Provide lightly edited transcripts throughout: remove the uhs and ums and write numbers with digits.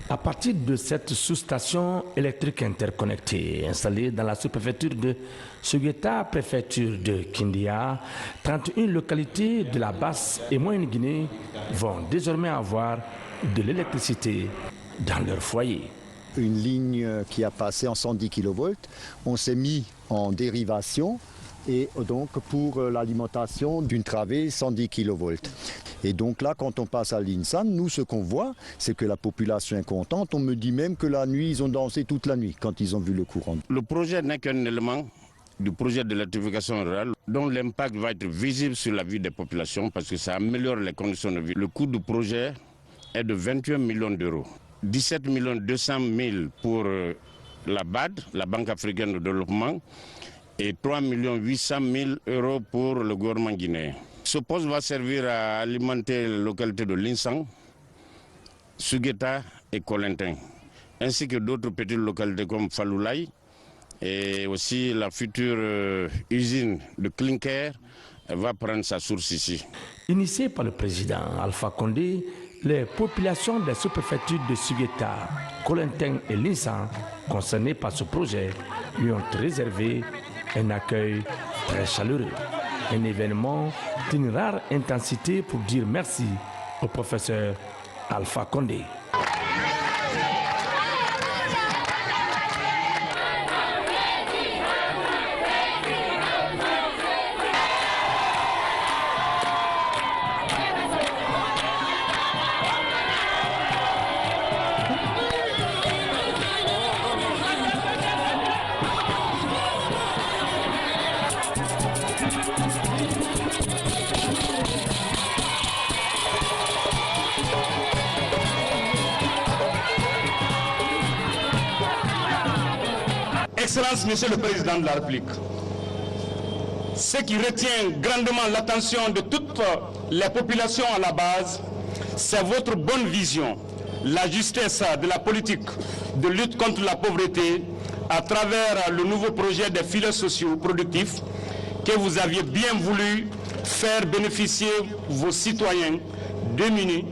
À partir de cette sous-station électrique interconnectée installée dans la sous-préfecture de Sugueta, préfecture de Kindia, 31 localités de la Basse et Moyenne Guinée vont désormais avoir de l'électricité dans leur foyer. Une ligne qui a passé en 110 kV, on s'est mis en dérivation et donc pour l'alimentation d'une travée 110 kV. Et donc là, quand on passe à l'INSAN, nous, ce qu'on voit, c'est que la population est contente. On me dit même que la nuit, ils ont dansé toute la nuit quand ils ont vu le courant. Le projet n'est qu'un élément du projet de l'électrification rurale dont l'impact va être visible sur la vie des populations parce que ça améliore les conditions de vie. Le coût du projet est de 21 millions d'euros. 17 200 000 pour la BAD, la Banque africaine de développement, et 3 800 000 euros pour le gouvernement guinéen. Ce poste va servir à alimenter les localités de Linsang, Sugueta et Colentin, ainsi que d'autres petites localités comme Faloulaye et aussi la future usine de Clinker va prendre sa source ici. Initié par le président Alpha Condé, les populations des sous-préfectures de Sugueta, Colentin et Linsang concernées par ce projet lui ont réservé un accueil très chaleureux. Un événement d'une rare intensité pour dire merci au professeur Alpha Condé. Excellence, Monsieur le Président de la République, ce qui retient grandement l'attention de toutes les populations à la base, c'est votre bonne vision, la justesse de la politique de lutte contre la pauvreté à travers le nouveau projet des filets sociaux productifs que vous aviez bien voulu faire bénéficier vos citoyens démunis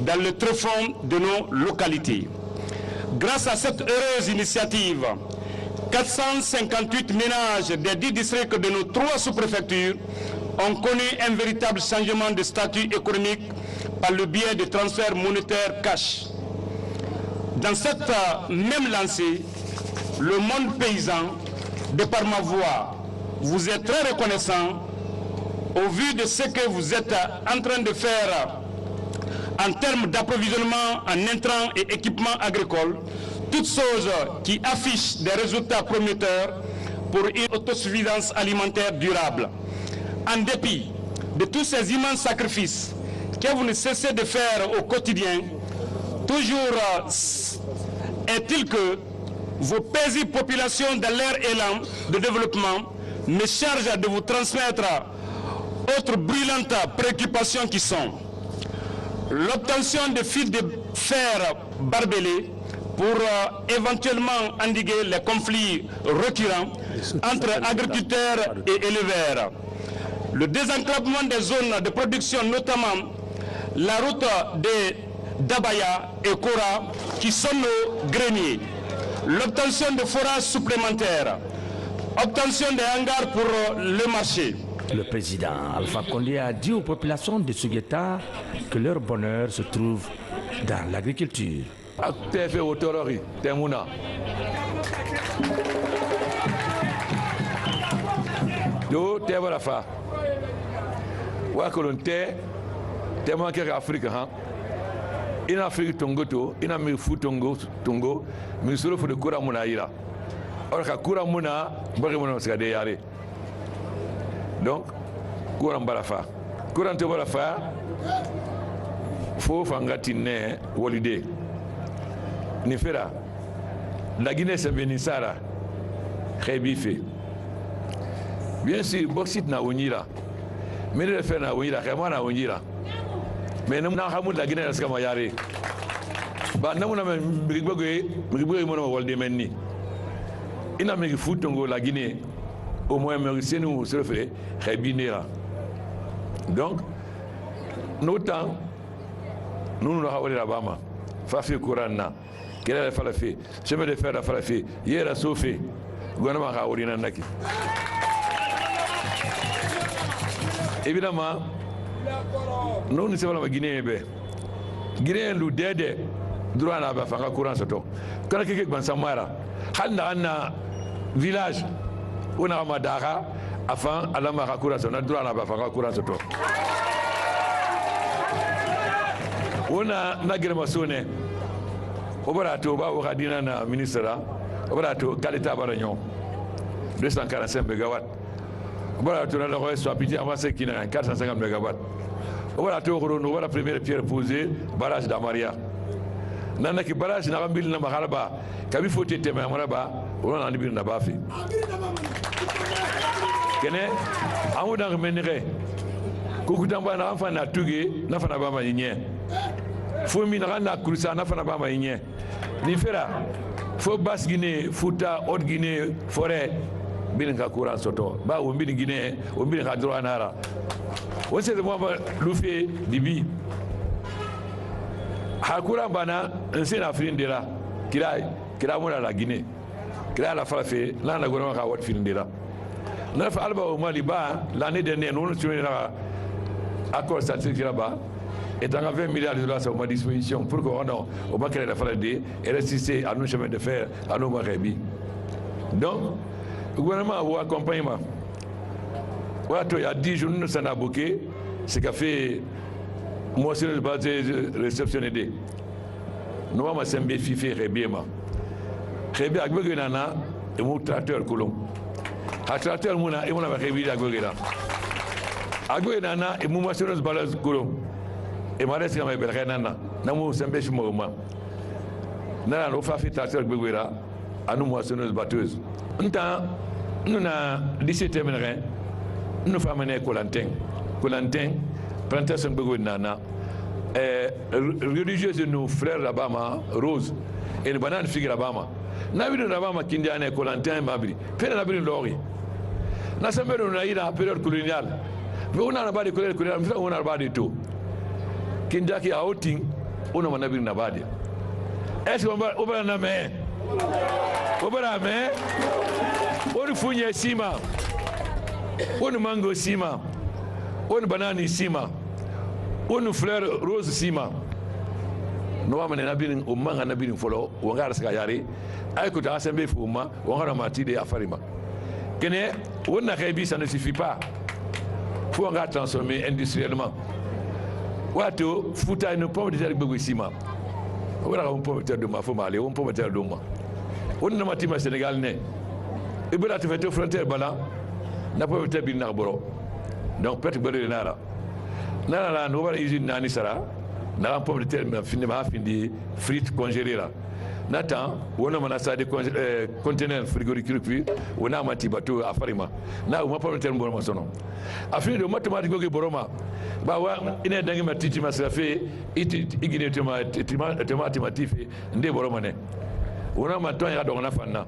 dans le tréfonds de nos localités. Grâce à cette heureuse initiative, 458 ménages des 10 districts de nos 3 sous-préfectures ont connu un véritable changement de statut économique par le biais de transferts monétaires cash. Dans cette même lancée, le monde paysan, de par ma voix, vous est très reconnaissant au vu de ce que vous êtes en train de faire en termes d'approvisionnement en intrants et équipements agricoles, toutes choses qui affichent des résultats prometteurs pour une autosuffisance alimentaire durable. En dépit de tous ces immenses sacrifices que vous ne cessez de faire au quotidien, toujours est-il que vos paisibles populations dans leur élan de développement me chargent de vous transmettre autres brûlantes préoccupations qui sont l'obtention de fils de fer barbelés pour éventuellement endiguer les conflits récurrents entre agriculteurs et éleveurs. Le désenclavement des zones de production, notamment la route de Dabaya et Kora, qui sont nos greniers. L'obtention de forages supplémentaires. Obtention des hangars pour le marché. Le président Alpha Condé a dit aux populations de Sugueta que leur bonheur se trouve dans l'agriculture. Tefe otorori temuna do teba la fa wa kolonte tema ke Afrique ha ina Afrique tongoto ina mi fu tongo mi solo fu de kura muna ira or ka kura muna bari mona skade yare donc kura mbala fa kura te bala fa fo fangati ne wolide ni fera la Guinée c'est Benisara Khébife bien sûr boxit na onira mais le fait na onira kama na onira mais nous na hamu la Guinée est-ce que yare ba namuna migbogo mono wolde menni ina migi futongo la Guinée au moins merci nous se le fait Khébinera donc nos temps nous nous avons la bama fafi kuranna kila fala fi chemin de fer fala fi yera sofi gouvernement ka wori nan naki évidemment nous ne savons pas Guinée be Guinée lu dede droit na ba fanga courant soto kana keke ban samara halna anna village ona ma dara afin alama ka courant soto droit na ba fanga courant soto ona nagere masone obarato ba o kadina na ministre obarato kalita baranyo 245 MW obarato na le soit piti avancé qui na 450 MW obarato rono wala première pierre posée barrage d'Amaria nana ki barrage na gambil na mahalaba kabi foti teme amaraba ona na bir na bafi kene amuda menire kokutamba na afa na tuge na fana ba ma nye fomi na krusa na fana ba ma nye ni fera fo bas Guinée futa haute Guinée forêt bin ka courant soto ba wo bin Guinée wo bin ka droit nara on sait de moi lufe dibi hakura bana nsena afrindira kira mona la Guinée kira la frafe la na gouvernement ka wat frindira na fa alba au Mali ba l'année dernière nous tu accord statistique là-bas et en 20 milliards de dollars à ma disposition pour qu'on on va créer la FALD et résister à nos chemins de fer à nos Maghrébi. Donc le gouvernement a un accompagnement. Il y a 10 jours nous sommes abouqués, c'est qu'a fait moi c'est le basé réceptionné des nous avons semblé fifer Rébiema Rébi avec le nana et mon tracteur colon à tracteur mon et mon avec Rébi avec le nana et mon moissonneuse balance colon et ma reste comme belle nana na mo semblé chez moi nana no fa fait tracteur avec le à nous moissonneuse batteuse un temps nous na lycée terminerait nous fa mener Colantin plantation de nana religieuse de nos frères là-bas Rose et une banane figue là-bas na bi là-bas kindiane Colantin mabri pena na bi lori na sembe na ira période coloniale mais on a pas de coloniale on a pas de tout kindaki outing on a na bi na bade est-ce qu'on va on na mais on funya sima on mango sima on banane sima on fleur rose sima no wa mane nabirin umma nga nabirin folo wa ngara saka yare ay ko ta sembe fu umma wa ngara matide afarima kene wonna kaybi ça ne suffit pas faut nga transformer industriellement wato futa une pomme de terre gbego sima wala ko pomme de terre de ma fo male on pomme de terre de ma on na matima Sénégal ne ibra te fete frontière bala na pomme de terre bin na boro donc peut-être bere nara nana no wala usine nani sara na pomme de terre ma findi frites congelées là natan wona mana sa de conteneur frigorifique puis wona mati bateau afarima na ma pomme de terre boroma sono afini de mathématique go boroma ba wa ina dangi matiti masafe igine mathématique nde boroma ne wona maton ya do na fanna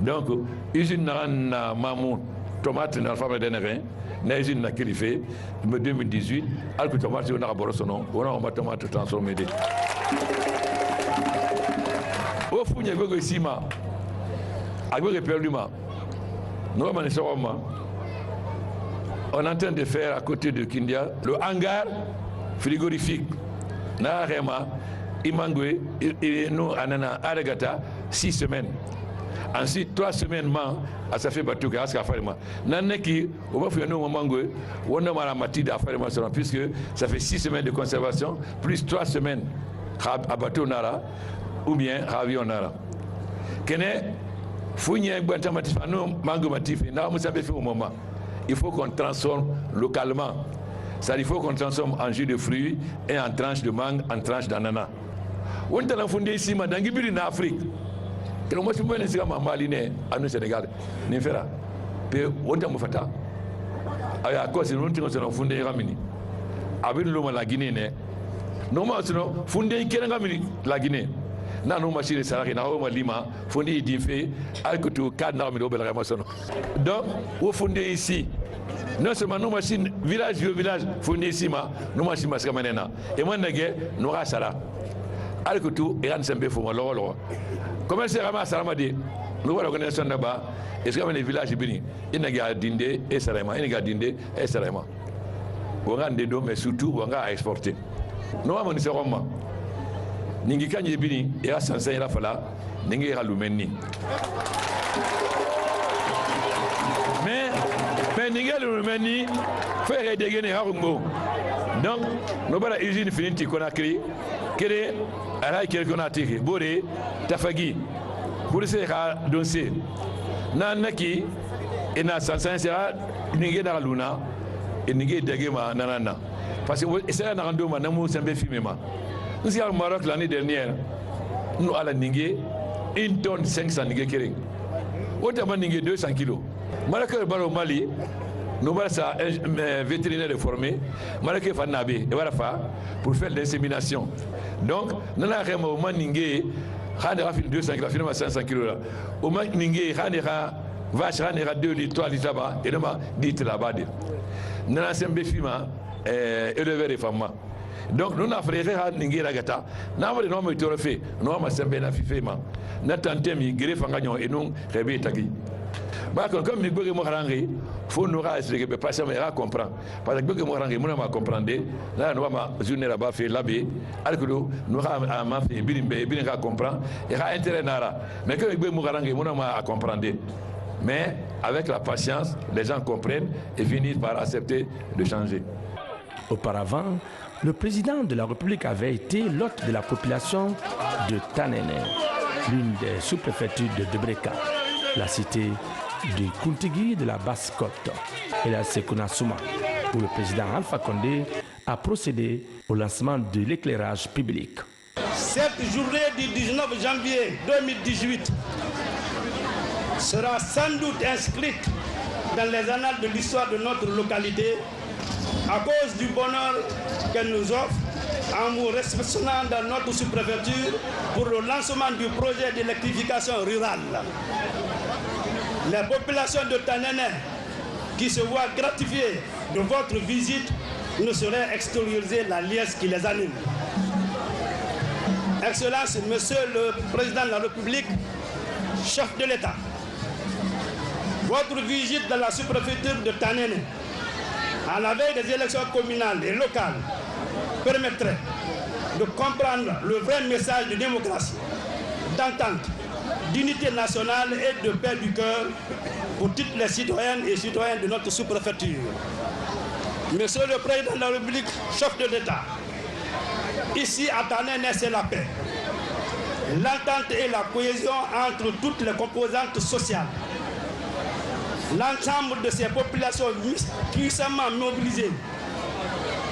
donc usine na mamu tomate na femme de nerin na usine na kilife 2018 alko tomate on a borosono on a tomate transformé de o funya gogo sima agwe perduma no man soma on est en train de faire à côté de Kindia le hangar frigorifique na rema imangwe et nous anana aragata 6 semaines. Ensuite 3 semaines ça fait bateau que aska farima naneki on va faire nous mangwe on a mara matide à farima puisque ça fait 6 semaines de conservation plus 3 semaines à bateau nara ou bien avion nara kene funya gbanta matif no mango matif na mo sabe fait au moment il faut qu'on transforme localement ça il faut qu'on transforme en jus de fruits et en tranches de mangue en tranches d'ananas on t'a fondé ici dans ngibiri na Afrique que moi je me dis que Mali ne anu Sénégal ne fera pe wonta mo fata aya ko se non tingo se no funde ngamini abin lo la Guinée ne no ma se no funde kene ngamini la Guinée na no machine saraki na o malima funde di fe alkutu kad na mi do bela ma sono donc au funde ici non seulement no machine village funde ici ma no machine mas kamanena e man nage no rasara alikutu iran sembe fo lolo comment c'est rama salamadi nous voilà organisation là-bas est-ce que les villages bini ina ga dinde et sarema ina ga dinde et sarema wanga ndendo mais surtout wanga exporter no amoni se roma ningi kanye bini ya sansa ila fala ningi halumeni mais ningi halumeni faire des gene harumbo donc no bara usine finiti Conakry kere ala kere Conakry bore tafagi pour se ha donse na naki ina sansa sera ningi na luna ningi degema nanana parce que c'est na ndo ma namu sembe fimema nous au Maroc l'année dernière nous ala ningi 1 tonne 500 ningi kering autant ningi 200 kilos malaka baro Mali nous voilà ça vétérinaire formé malaka fa nabe et voilà fa pour faire l'insémination donc nous na remo ningi khane rafil 200 kilos finalement 500 kilos là au moins ningi khane vache khane 2 litres 3 litres là-bas et non 10 litres là-bas nana sembe fima éleveur et femme donc nous n'avons pas ningi ragata n'a pas de nom de trophée nous avons sembe na fifema na tante mi gré fanganyo et nous rebe tagi ba comme mi bëgg mo xarangi faut nous expliquer pas ça mais comprendre parce que bëgg mo xarangi mo na comprendre là nous ma journée là-bas fait labé alkudo nous a ma fait bien comprendre et a intérêt nara mais que bëgg mo xarangi mo na comprendre mais avec la patience les gens comprennent et finissent par accepter de changer. Auparavant, le président de la République avait été l'hôte de la population de Tanene, l'une des sous-préfectures de Debreka, la cité de Kuntigui de la Basse-Côte et la Sekuna Souma, où le président Alpha Condé a procédé au lancement de l'éclairage public. Cette journée du 19 janvier 2018 sera sans doute inscrite dans les annales de l'histoire de notre localité à cause du bonheur qu'elle nous offre en vous réceptionnant dans notre sous-préfecture pour le lancement du projet d'électrification rurale. Les populations de Tanene qui se voient gratifiées de votre visite ne sauraient extérioriser la liesse qui les anime. Excellence, Monsieur le Président de la République, chef de l'État, votre visite dans la sous-préfecture de Tanene à la veille des élections communales et locales permettrait de comprendre le vrai message de démocratie, d'entente, d'unité nationale et de paix du cœur pour toutes les citoyennes et citoyens de notre sous-préfecture. Monsieur le Président de la République, chef de l'État, ici à Tanene, c'est la paix, l'entente et la cohésion entre toutes les composantes sociales. L'ensemble de ces populations puissamment mobilisées,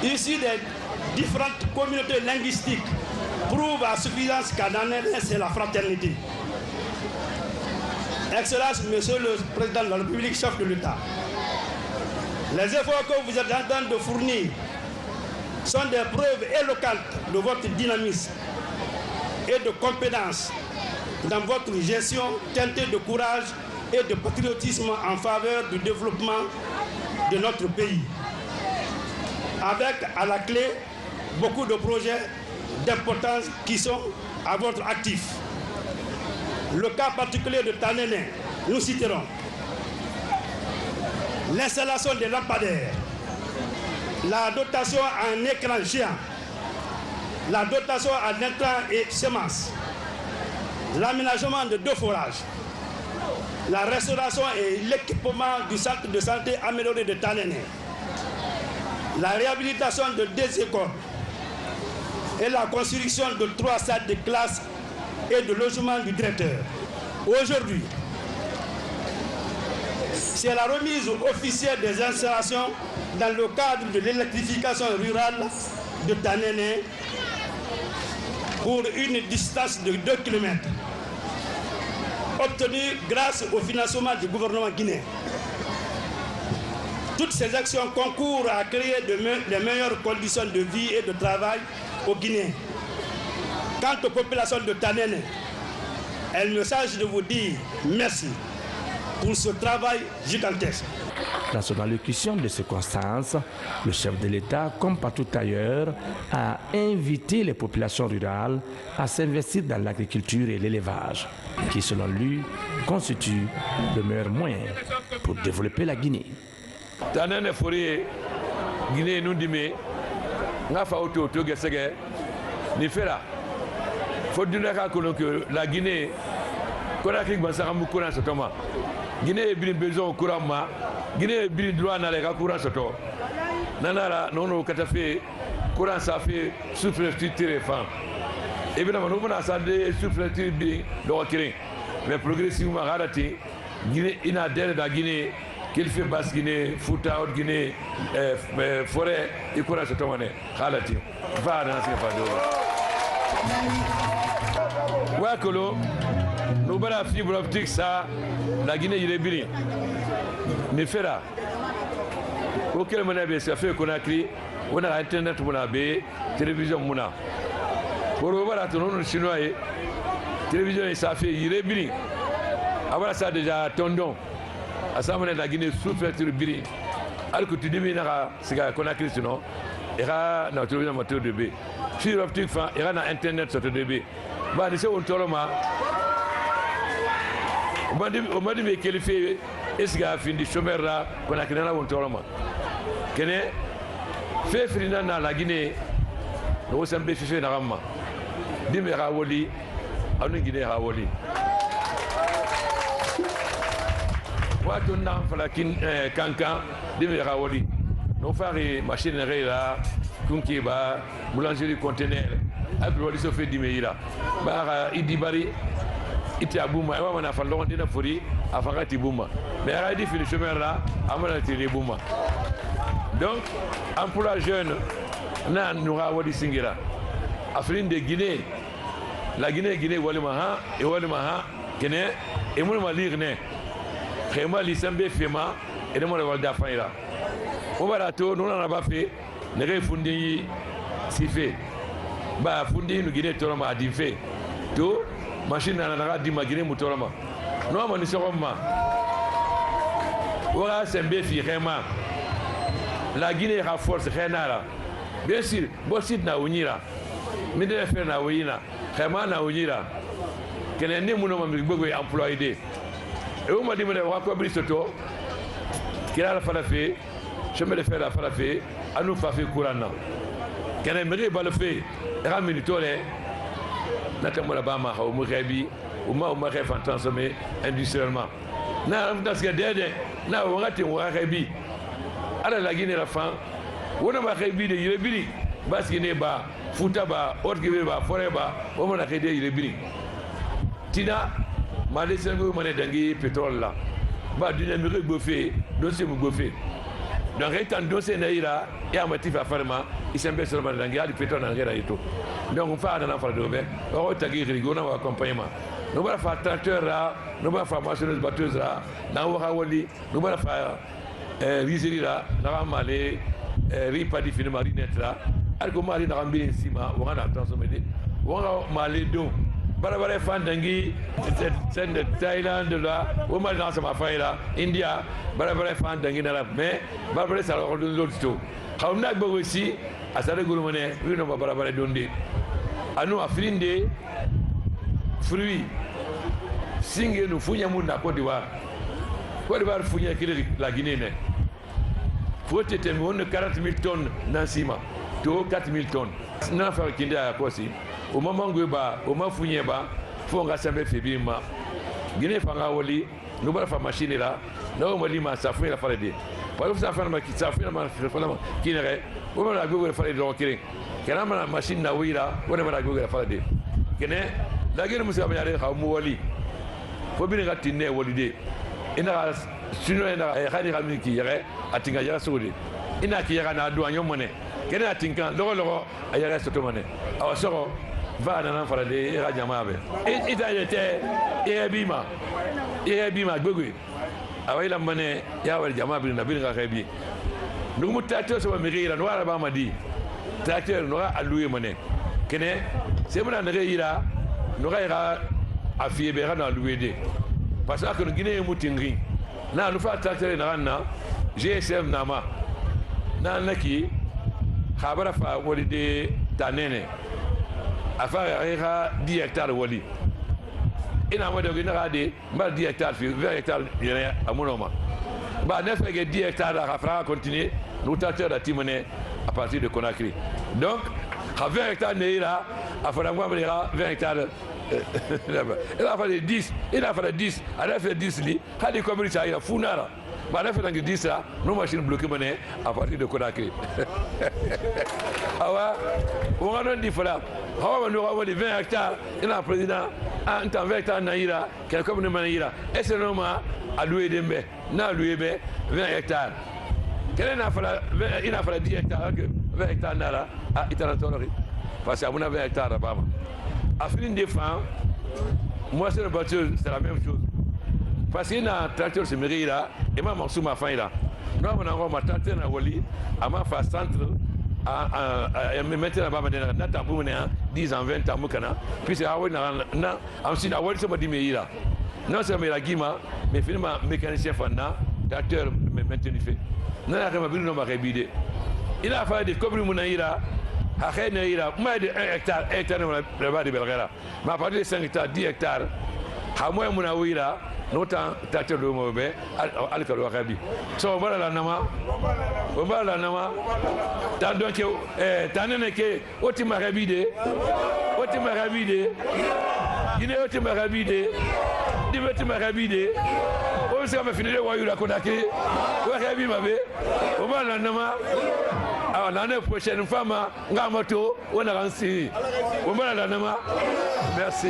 issues des différentes communautés linguistiques, prouvent à suffisance qu'à Tanene, c'est la fraternité. Excellence, Monsieur le Président de la République, chef de l'État, les efforts que vous êtes en train de fournir sont des preuves éloquentes de votre dynamisme et de compétence dans votre gestion teintée de courage et de patriotisme en faveur du développement de notre pays. Avec à la clé beaucoup de projets d'importance qui sont à votre actif. Le cas particulier de Tanene, nous citerons l'installation des lampadaires, la dotation en écran géant, la dotation en intrants et semences, l'aménagement de 2 forages, la restauration et l'équipement du centre de santé amélioré de Tanene, la réhabilitation de 2 écoles et la construction de 3 salles de classe et de logement du directeur. Aujourd'hui, c'est la remise officielle des installations dans le cadre de l'électrification rurale de Tanene pour une distance de 2 km, obtenue grâce au financement du gouvernement guinéen. Toutes ces actions concourent à créer les meilleures conditions de vie et de travail aux Guinéens. Quant aux populations de Tanene, elles me sagent de vous dire merci pour ce travail gigantesque. Dans son allocution de circonstances, le chef de l'État, comme partout ailleurs, a invité les populations rurales à s'investir dans l'agriculture et l'élevage, qui, selon lui, constituent le meilleur moyen pour développer la Guinée. La Guinée, Guinée est besoin au courant, Guinée est droit dans les courants soto. Nanara, non, fait courant ça fait sous-préfecture fan. Évidemment, nous avons ça des sous-préfecture de mais progressivement, Guinée, il y a des dans Guinée, qu'il fait basse Guinée, Fouta, Haute Guinée, forêt, et courant soto. Halati, va dans ce cas. Wakolo, nous avons la fibre optique, ça, la Guinée, il est bien. Mais fera. Auquel mon avis, ça fait qu'on a créé, on a Internet, on a télévision, on a. Pour voir la tournée chinois, télévision, ça fait, il est bien. Avant ça, déjà, tondon. À ça, on a la Guinée sous-préfecture bien. Alors que tu dis, c'est qu'on a créé sinon, il y a une télévision moteur de B. Fibre optique, il y a un Internet sur le B. Bah, c'est un tournoi. On m'a dit qu'il fait est-ce qu'il a fini chômeur là qu'on a créé là un tournoi. Kene fait frina dans la Guinée, nous sommes fait dans Rama. Dime Rawoli, à nous Guinée Rawoli. Quand on a fait Kankan, dime Rawoli. Nous faisons machine là, Kunkiba, boulangerie conteneur. Après on se fait dimeira. Bah idibari. Iti abuma, on a fait longtemps de fori, à faire tibuma. Mais elle a dit le chemin là, avant de tirer bouma. Donc, emploi jeune, na nous avons dit singira. Afrique de Guinée, la Guinée, Walimaha, et Walimaha, Kene, et moi lire ne. Réma l'Issembe Fema, et de moi le Valda Faïra. On va la tour, nous n'en avons pas fait, ne réfundi si fait. Bah, fundi nous Guinée Torama a dit fait. Tout. Machine na di magine mutolama no ma ni soroma wala sembe fi rema la Guinée a force renara bien sûr bosit na unyira mi de faire na uyina rema na unyira kene ni muno ma mi gogo employé et on m'a dit me wa ko brisoto kila la fala fait chemin de faire la fala fait à nous fa fait courant kene me ba le fait ramini tole notamment là-bas, au Mourébi, au Mourébi, transformé industriellement. Dans ce cas-là, on a été au Mourébi. Alors la Guinée, la fin, on a Mourébi de Yébili, parce qu'il n'est pas Foutaba, Orgeba, Foreba, on a créé Yébili. Tina, ma descendance, mon étangé, pétrole là. Bah, d'une amérique bouffée, dossier bouffé. Donc, étant dossier naïra, et un motif à faire, il s'embête sur le mandangue, il pétrole dans le tout. Donc, on fait un enfant de l'eau, on va taguer rigolo, on va accompagnement. Nous allons faire tracteur là, nous allons faire machineuse batteuse là, nous allons faire rizerie là, nous allons aller ripadi finalement rinette là, alors qu'on va aller dans un bien ciment, on va transformer, on va aller donc. Barabara Fandangi, c'est de Thaïlande là, on va dans ma faille là, India, Barabara Fandangi là, mais Barabara ça leur donne l'autre tout. On a besoin aussi, à ça le gouvernement, oui, nous va Barabara donner. À nous, à Frinde, fruits, singe nous fouillons à Côte d'Ivoire. Côte d'Ivoire fouillons la Guinée. Faut être 40 000 tonnes dans Sima, 4 000 tonnes. Nous avons fait Kinde à Kossi. Au moment où on a fouillé, il faut rassembler les filles. Guinée Fanga Woli, nous allons faire machine là, nous allons faire ça fouille la farade. Par exemple, ça fait ça fouille la qui n'est pas, on va Google farade donc qui est. Quand on a la machine na wira, on va Google la farade. Qui n'est la Guinée musa bien aller à Mouali. Faut bien retirer Woli. Il a sinon il a rien ramené qui irait à Tingaya Soudi. Il a qui ira na douane monnaie. Qui n'est à Tinkan, l'euro à y rester monnaie. Alors ça va dans l'enfant de Rajamabe. Il a été Bima, Gugui. Avec la monnaie, il y a le Jamabe dans la ville de Rabi. Nous avons tracteur sur la mairie, la noire à Madi. Tracteur noir à louer monnaie. C'est mon année là, nous avons à Fiebera dans louer. Parce que nous Guinée est moutingri. na nu fa tracteur na na GSM na ma na naki khabara fa wali de tanene afa ga 10 hectares wali ina ma de na de ma 10 hectares fi 20 hectares yene amunoma ba ne fa ge 10 hectares a fra continuer nous tracteur da timone à partir de Conakry donc à 20 hectares neira a fa ngwa 20 hectares il a fallu 10 il a fallu 10 il a fait 10 li hadi comme ça il a funara ba na fait 10 là nos machines bloquées mané à partir de Conakry awa on a dit voilà on va avoir 20 hectares il a président en tant 20 hectares naira quel comme naira et c'est normal à louer dembe na louer 20 hectares quel a fallu il a fallu 10 hectares 20 hectares nara à Itarantorori parce que on a 20 hectares là-bas. À finir des fins, moi c'est le batteur, c'est la même chose. Parce qu'il y a un tracteur se mérite là, et moi je suis ma fin là. Nous avons un tracteur à Wali, à ma face centre, à me mettre là-bas, à 10 ans, 20 ans, puis c'est à Wali, ensuite à Wali, c'est dit là. Non seulement la guima, mais finalement mécanicien fana, tracteur maintenu fait. Non, il a pas de il a fallu des combres monaïra. Akhéna ira moins de 1 hectare là-bas de Belgara. Mais à partir de 5 hectares, 10 hectares, à moins de Mounaouira, notamment tracteur de Mobé, Al-Kalo Arabi. So, voilà la nama. Voilà la nama. Tandis que, tandis que, Otima Rabide, Otima Rabide, Guinée Otima Rabide, Otima Rabide, on s'est fait finir le Wayou la Konake, Wakabi Mabé, voilà la nama. Alors l'année prochaine, femme, Ngamato, on a lancé. Merci. Merci.